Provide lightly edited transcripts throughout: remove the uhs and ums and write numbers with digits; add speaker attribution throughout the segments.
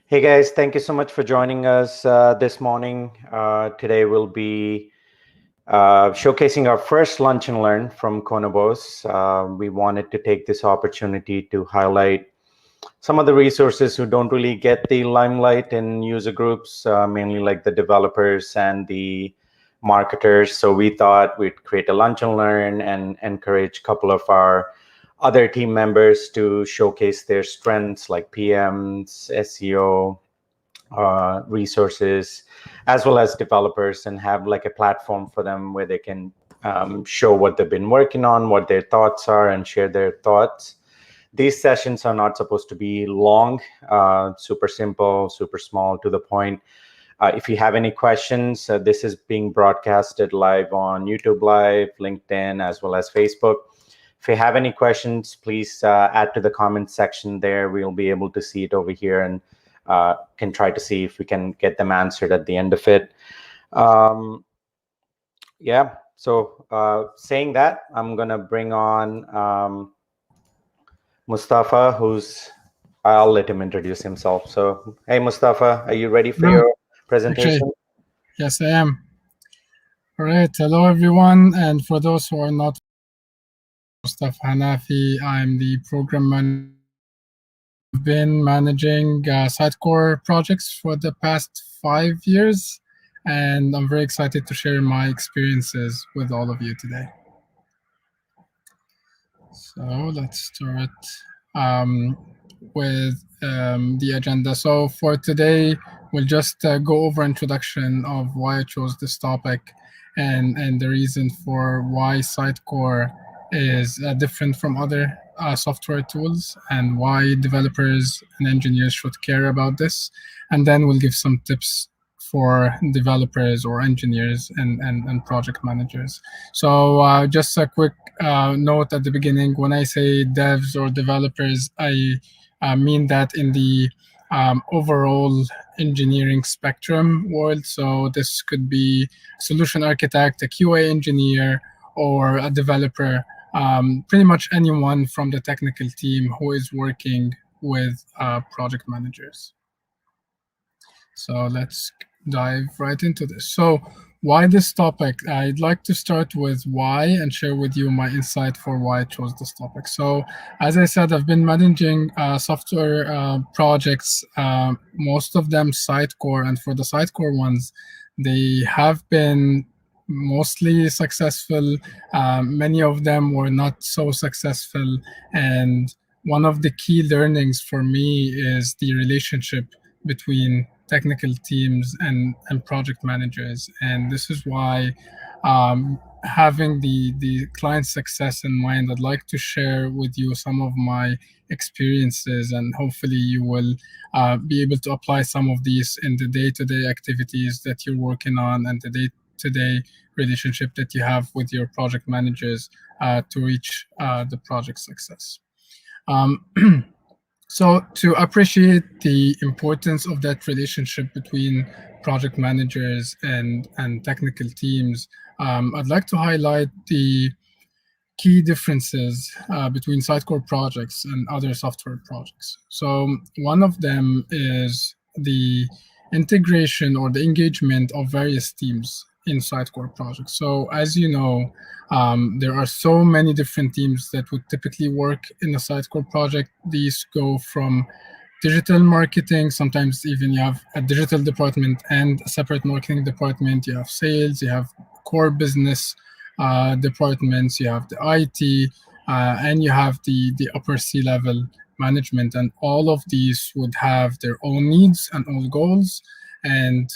Speaker 1: Hey guys, thank you so much for joining us this morning. Today we'll be showcasing our first Lunch and Learn from Conobos. We wanted to take this opportunity to highlight some of the resources who don't really get the limelight in user groups, mainly like the developers and the marketers. So we thought we'd create a Lunch and Learn and encourage a couple of our other team members to showcase their strengths like PMs, SEO, resources, as well as developers, and have like a platform for them where they can show what they've been working on, what their thoughts are, and share their thoughts. These sessions are not supposed to be long, super simple, super small, to the point. If you have any questions, this is being broadcasted live on YouTube Live, LinkedIn, as well as Facebook. If you have any questions, please add to the comment section there. We'll be able to see it over here and can try to see if we can get them answered at the end of it. Yeah, so saying that, I'm going to bring on Mustafa, I'll let him introduce himself. So, hey, Mustafa, are you ready for your presentation?
Speaker 2: Yes, I am. All right. Hello, everyone. And for those who are not, Mustafa Hanafi, I'm the program manager. I've been managing Sitecore projects for the past 5 years, and I'm very excited to share my experiences with all of you today. So let's start with the agenda. So for today, we'll just go over introduction of why I chose this topic and the reason for why Sitecore is different from other software tools and why developers and engineers should care about this. And then we'll give some tips for developers or engineers and project managers. So just a quick note at the beginning, when I say devs or developers, I mean that in the overall engineering spectrum world. So this could be solution architect, a QA engineer, or a developer, pretty much anyone from the technical team who is working with project managers. So let's dive right into this. So why this topic? I'd like to start with why and share with you my insight for why I chose this topic. So as I said, I've been managing software projects, most of them Sitecore, and for the Sitecore ones, they have been mostly successful. Many of them were not so successful. And one of the key learnings for me is the relationship between technical teams and project managers. And this is why, having the client success in mind, I'd like to share with you some of my experiences, and hopefully you will be able to apply some of these in the day-to-day activities that you're working on and the day-to-day relationship that you have with your project managers to reach the project success. So to appreciate the importance of that relationship between project managers and technical teams, I'd like to highlight the key differences between Sitecore projects and other software projects. So one of them is the integration or the engagement of various teams in Sitecore projects. So as you know, there are so many different teams that would typically work in a Sitecore project. These go from digital marketing, sometimes even you have a digital department and a separate marketing department. You have sales, you have core business departments, you have the IT, and you have the upper C-level management. And all of these would have their own needs and own goals. And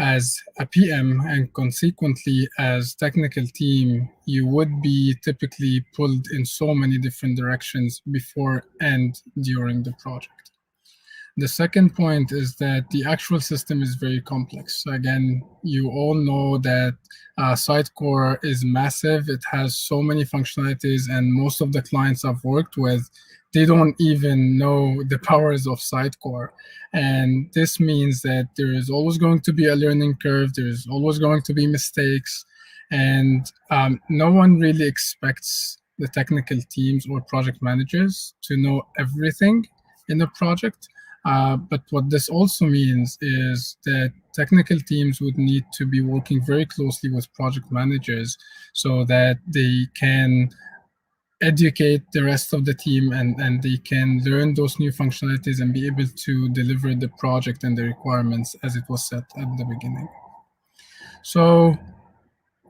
Speaker 2: as a PM and consequently as technical team, you would be typically pulled in so many different directions before and during the project. The second point is that the actual system is very complex. So again, you all know that Sitecore is massive. It has so many functionalities, and most of the clients I've worked with, they don't even know the powers of Sitecore. And this means that there is always going to be a learning curve. There's always going to be mistakes. And no one really expects the technical teams or project managers to know everything in a project. But what this also means is that technical teams would need to be working very closely with project managers so that they can educate the rest of the team and they can learn those new functionalities and be able to deliver the project and the requirements as it was set at the beginning. So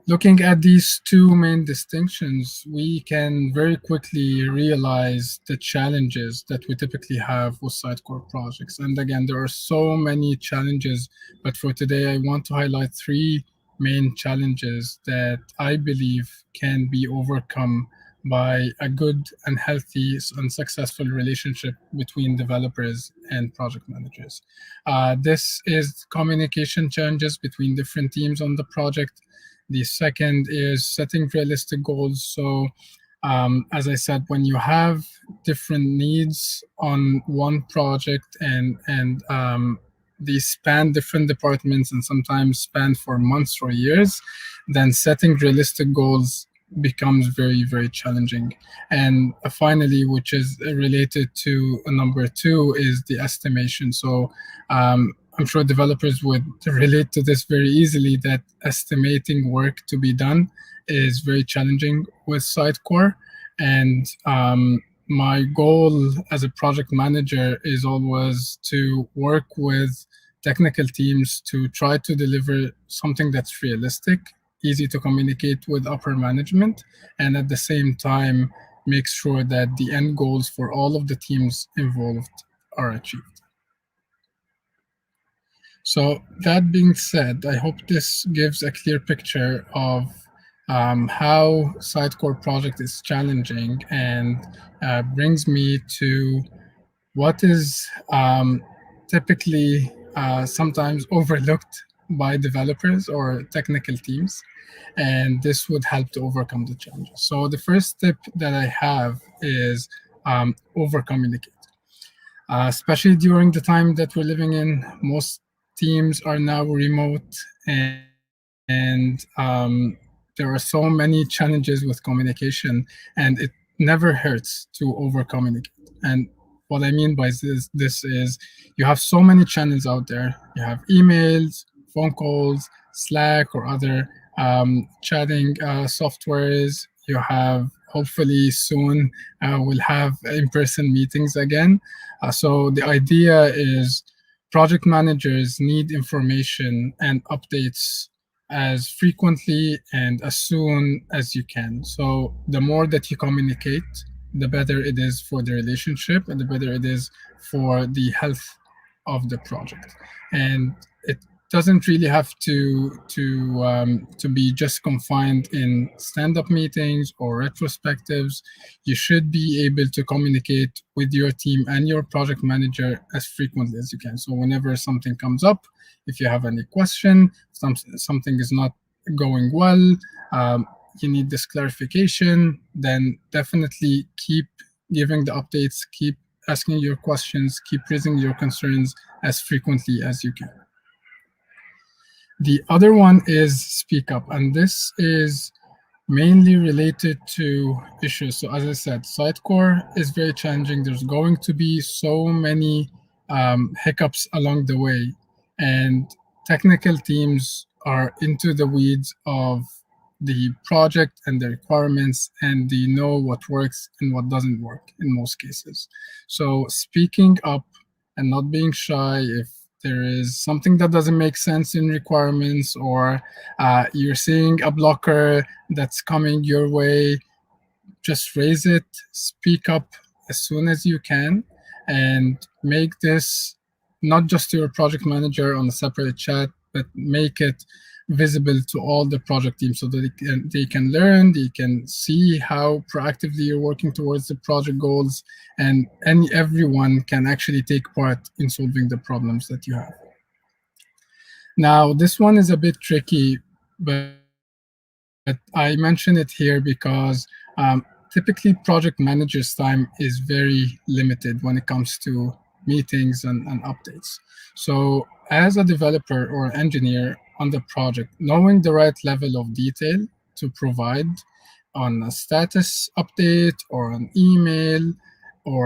Speaker 2: looking at these two main distinctions, we can very quickly realize the challenges that we typically have with Sitecore projects. And again, there are so many challenges, but for today, I want to highlight three main challenges that I believe can be overcome by a good and healthy and successful relationship between developers and project managers. This is communication challenges between different teams on the project. The second is setting realistic goals. So, as I said, when you have different needs on one project and these span different departments and sometimes span for months or years, then setting realistic goals becomes very, very challenging. And finally, which is related to number two, is the estimation. So I'm sure developers would relate to this very easily, that estimating work to be done is very challenging with Sitecore. And my goal as a project manager is always to work with technical teams to try to deliver something that's realistic, easy to communicate with upper management, and at the same time, make sure that the end goals for all of the teams involved are achieved. So that being said, I hope this gives a clear picture of how Sitecore project is challenging and brings me to what is typically sometimes overlooked by developers or technical teams, and this would help to overcome the challenges. So the first tip that I have is overcommunicate. Especially during the time that we're living in, most teams are now remote, and there are so many challenges with communication, and it never hurts to over-communicate. And what I mean by this is you have so many channels out there. You have emails, phone calls, Slack, or other chatting softwares. You have, hopefully soon, we'll have in-person meetings again. So the idea is project managers need information and updates as frequently and as soon as you can. So the more that you communicate, the better it is for the relationship and the better it is for the health of the project. And it doesn't really have to be just confined in stand-up meetings or retrospectives. You should be able to communicate with your team and your project manager as frequently as you can. So whenever something comes up, if you have any question, something is not going well, you need this clarification, then definitely keep giving the updates, keep asking your questions, keep raising your concerns as frequently as you can. The other one is speak up, and this is mainly related to issues. So as I said, Sitecore is very challenging. There's going to be so many hiccups along the way, and technical teams are into the weeds of the project and the requirements, and they know what works and what doesn't work in most cases. So speaking up and not being shy if there is something that doesn't make sense in requirements, or you're seeing a blocker that's coming your way, just raise it, speak up as soon as you can, and make this not just to your project manager on a separate chat, but make it visible to all the project teams so that they can learn, they can see how proactively you're working towards the project goals, and everyone can actually take part in solving the problems that you have. Now, this one is a bit tricky, but I mention it here because typically project managers' time is very limited when it comes to meetings and updates. So as a developer or engineer on the project, knowing the right level of detail to provide on a status update or an email or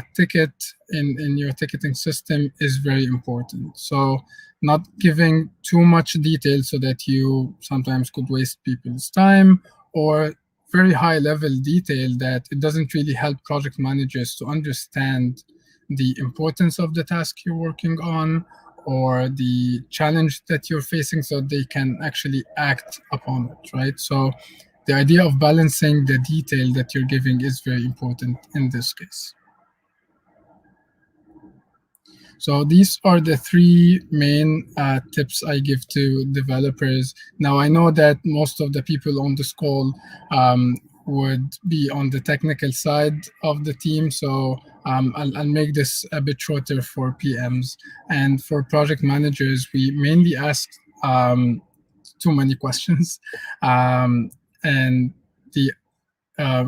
Speaker 2: a ticket in your ticketing system is very important. So not giving too much detail so that you sometimes could waste people's time, or very high level detail that it doesn't really help project managers to understand the importance of the task you're working on or the challenge that you're facing so they can actually act upon it, right? So the idea of balancing the detail that you're giving is very important in this case. So these are the three main tips I give to developers. Now, I know that most of the people on this call would be on the technical side of the team, so I'll make this a bit shorter for PMs. And for project managers, we mainly ask too many questions. And the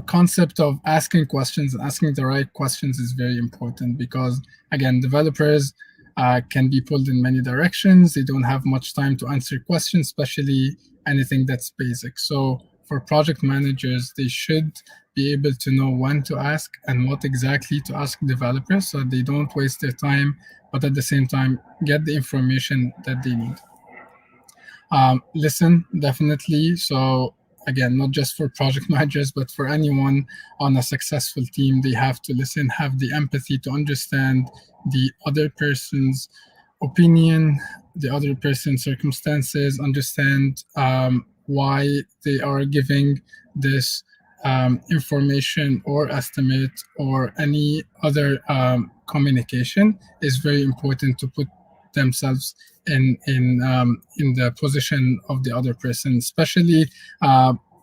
Speaker 2: concept of asking questions and asking the right questions is very important because, again, developers can be pulled in many directions. They don't have much time to answer questions, especially anything that's basic. So for project managers, they should be able to know when to ask and what exactly to ask developers so they don't waste their time, but at the same time, get the information that they need. Listen, definitely. So again, not just for project managers, but for anyone on a successful team, they have to listen, have the empathy to understand the other person's opinion, the other person's circumstances, understand why they are giving this information or estimate or any other communication is very important to put themselves in the position of the other person. Especially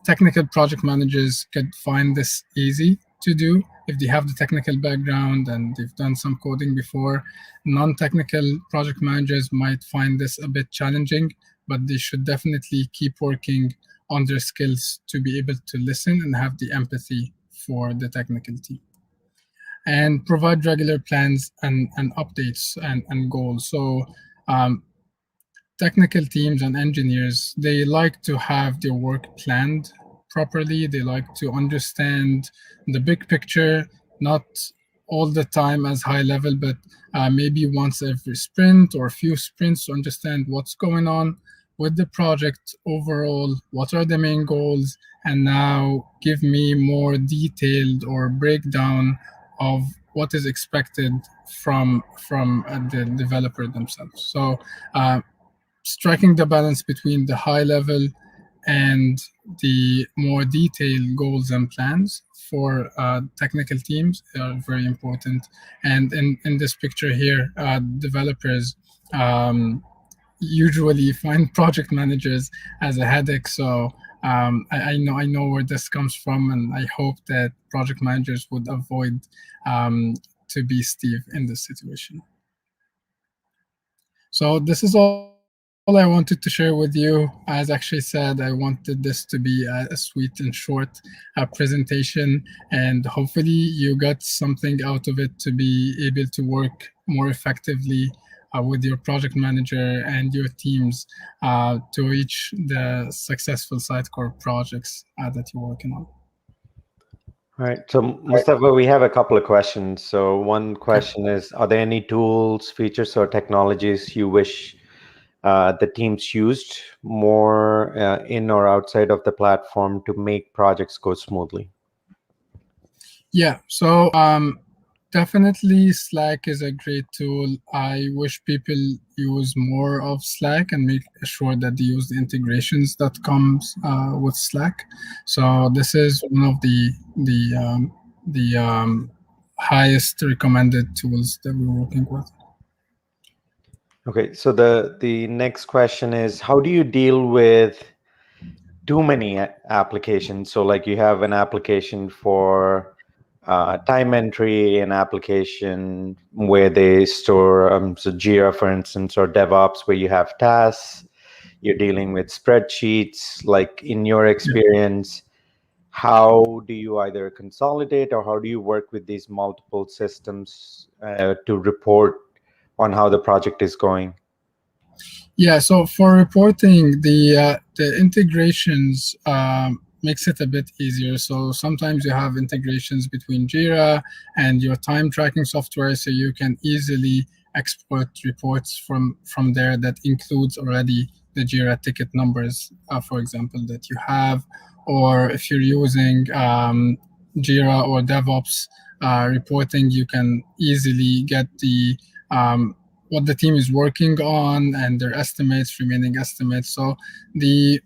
Speaker 2: technical project managers could find this easy to do if they have the technical background and they've done some coding before. Non-technical project managers might find this a bit challenging, but they should definitely keep working on their skills to be able to listen and have the empathy for the technical team. And provide regular plans and updates and goals. So technical teams and engineers, they like to have their work planned properly. They like to understand the big picture, not all the time as high level, but maybe once every sprint or a few sprints to understand what's going on with the project overall, what are the main goals, and now give me more detailed or breakdown of what is expected from the developer themselves. So striking the balance between the high level and the more detailed goals and plans for technical teams are very important. And in this picture here, developers usually find project managers as a headache. So I know where this comes from, and I hope that project managers would avoid to be Steve in this situation. So this is all I wanted to share with you. As actually said, I wanted this to be a sweet and short presentation, and hopefully you got something out of it to be able to work more effectively with your project manager and your teams to reach the successful Sitecore projects that you're working on.
Speaker 1: All right. So, Mustafa, we have a couple of questions. So, one question is, are there any tools, features, or technologies you wish the teams used more in or outside of the platform to make projects go smoothly?
Speaker 2: Yeah. So definitely Slack is a great tool. I wish people use more of Slack and make sure that they use the integrations that comes with Slack. So this is one of the highest recommended tools that we're working with.
Speaker 1: Okay, so the next question is, how do you deal with too many applications? So like you have an application for time entry, an application where they store, so Jira, for instance, or DevOps, where you have tasks, you're dealing with spreadsheets. Like in your experience, how do you either consolidate or how do you work with these multiple systems to report on how the project is going?
Speaker 2: Yeah, so for reporting, the integrations makes it a bit easier. So sometimes you have integrations between Jira and your time tracking software, so you can easily export reports from there that includes already the Jira ticket numbers, for example, that you have. Or if you're using Jira or DevOps reporting, you can easily get the what the team is working on and their estimates, remaining estimates. So the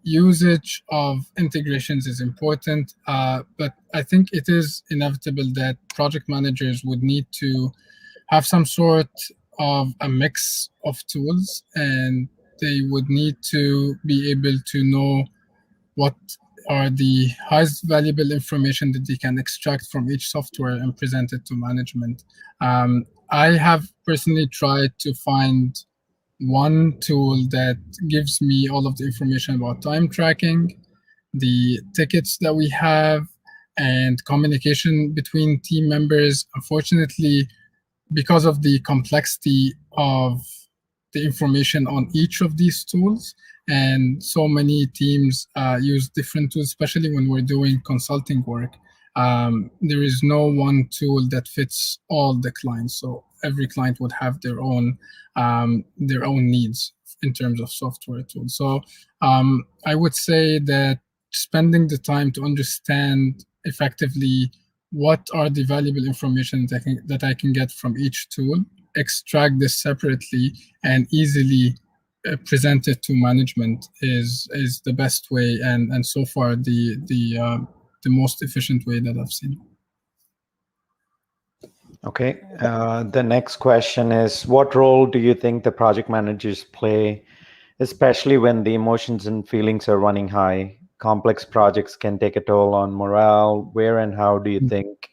Speaker 2: usage of integrations is important, but I think it is inevitable that project managers would need to have some sort of a mix of tools, and they would need to be able to know what are the highest valuable information that they can extract from each software and present it to management. I have personally tried to find one tool that gives me all of the information about time tracking, the tickets that we have, and communication between team members. Unfortunately, because of the complexity of the information on each of these tools, and so many teams use different tools, especially when we're doing consulting work. There is no one tool that fits all the clients, so every client would have their own needs in terms of software tools. So I would say that spending the time to understand effectively what are the valuable information that I can get from each tool, extract this separately, and easily present it to management is the best way, and so far the most efficient way that I've seen.
Speaker 1: Okay. The next question is, what role do you think the project managers play, especially when the emotions and feelings are running high? Complex projects can take a toll on morale. Where and how do you think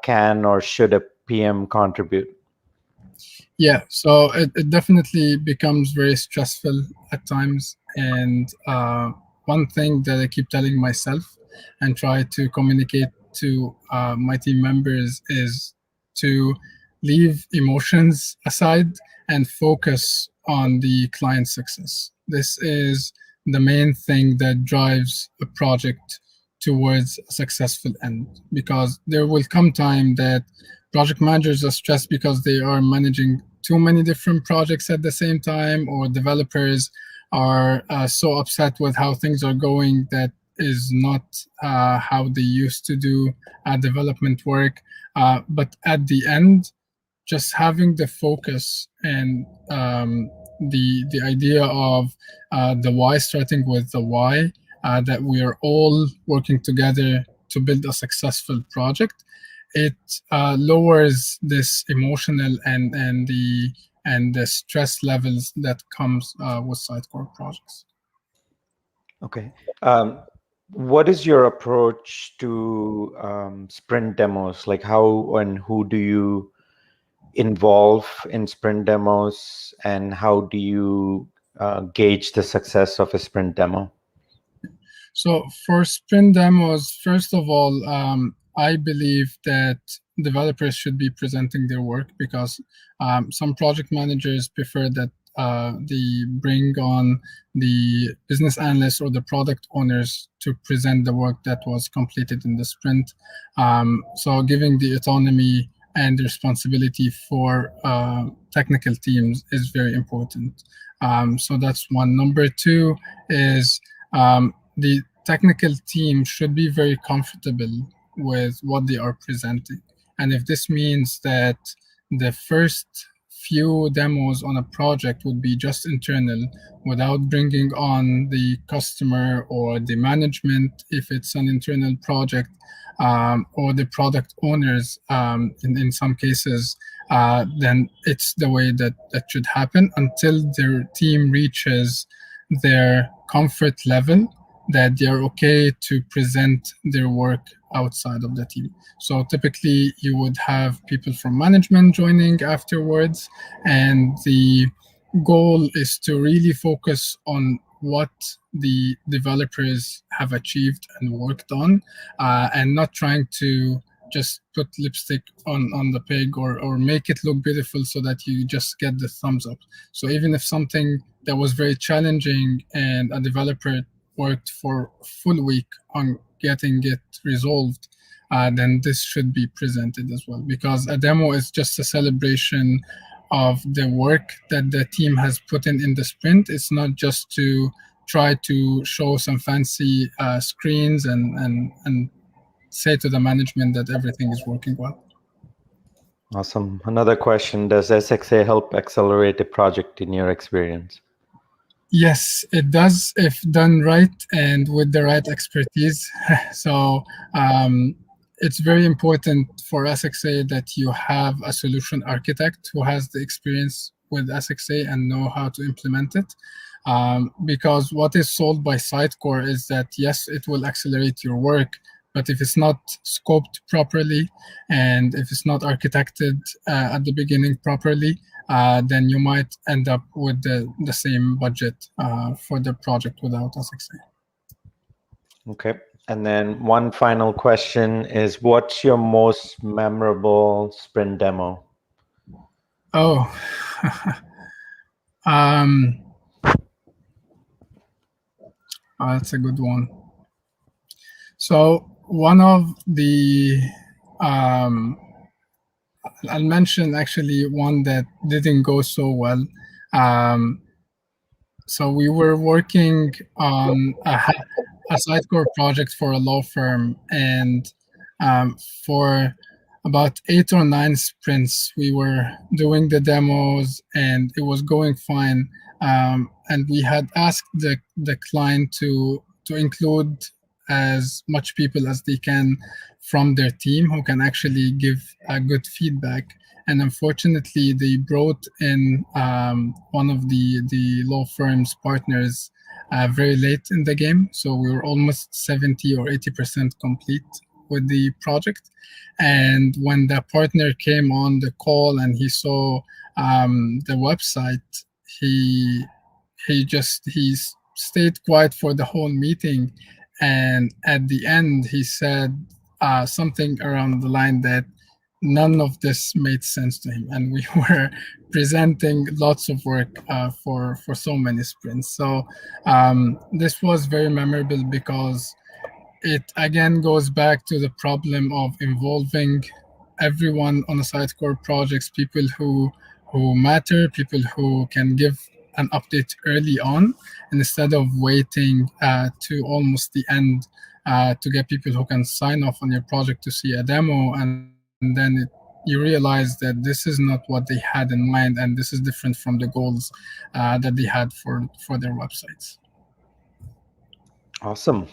Speaker 1: can or should a PM contribute?
Speaker 2: Yeah, so it definitely becomes very stressful at times. And one thing that I keep telling myself and try to communicate to my team members is to leave emotions aside and focus on the client success. This is the main thing that drives a project towards a successful end, because there will come time that project managers are stressed because they are managing too many different projects at the same time, or developers are so upset with how things are going that is not how they used to do development work. But at the end, just having the focus and the idea of the why, starting with the why, that we are all working together to build a successful project, it lowers this emotional and the stress levels that comes with Sitecore projects.
Speaker 1: Okay. What is your approach to sprint demos? Like, how and who do you involve in sprint demos, and how do you gauge the success of a sprint demo?
Speaker 2: So for sprint demos, first of all, I believe that developers should be presenting their work, because some project managers prefer that they bring on the business analysts or the product owners to present the work that was completed in the sprint. So giving the autonomy and the responsibility for technical teams is very important. So that's one. Number two is the technical team should be very comfortable with what they are presenting. And if this means that the first few demos on a project would be just internal, without bringing on the customer or the management, if it's an internal project, or the product owners in some cases, then it's the way that should happen until their team reaches their comfort level, that they're okay to present their work outside of the team. So typically you would have people from management joining afterwards, and the goal is to really focus on what the developers have achieved and worked on, and not trying to just put lipstick on the pig, or make it look beautiful so that you just get the thumbs up. So even if something that was very challenging and a developer worked for a full week on getting it resolved, then this should be presented as well, because a demo is just a celebration of the work that the team has put in the sprint. It's not just to try to show some fancy screens and say to the management that everything is working well.
Speaker 1: Awesome. Another question, does SXA help accelerate a project in your experience?
Speaker 2: Yes, it does if done right and with the right expertise. So it's very important for SXA that you have a solution architect who has the experience with SXA and know how to implement it. Because what is sold by Sitecore is that, yes, it will accelerate your work, but if it's not scoped properly and if it's not architected at the beginning properly, then you might end up with the same budget for the project without SXA.
Speaker 1: Okay. And then one final question is, what's your most memorable sprint demo?
Speaker 2: Oh, that's a good one. So one of the I'll mention actually one that didn't go so well. So we were working on a Sitecore project for a law firm, and for about 8 or 9 sprints, we were doing the demos, and it was going fine. And we had asked the client to include as much people as they can from their team who can actually give good feedback. And unfortunately, they brought in one of the law firm's partners very late in the game. So we were almost 70 or 80% complete with the project. And when the partner came on the call and he saw the website, he he stayed quiet for the whole meeting. And at the end, he said something around the line that none of this made sense to him, and we were presenting lots of work for so many sprints. So this was very memorable because it again goes back to the problem of involving everyone on the Sitecore projects, people who matter, people who can give an update early on, and instead of waiting to almost the end to get people who can sign off on your project to see a demo, and then you realize that this is not what they had in mind, and this is different from the goals that they had for their websites.
Speaker 1: Awesome.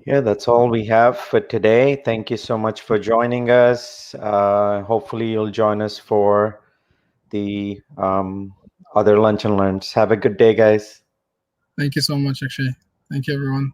Speaker 1: Yeah, that's all we have for today. Thank you so much for joining us. Hopefully you'll join us for the other lunch and learns. Have a good day, guys.
Speaker 2: Thank you so much, Akshay. Thank you, everyone.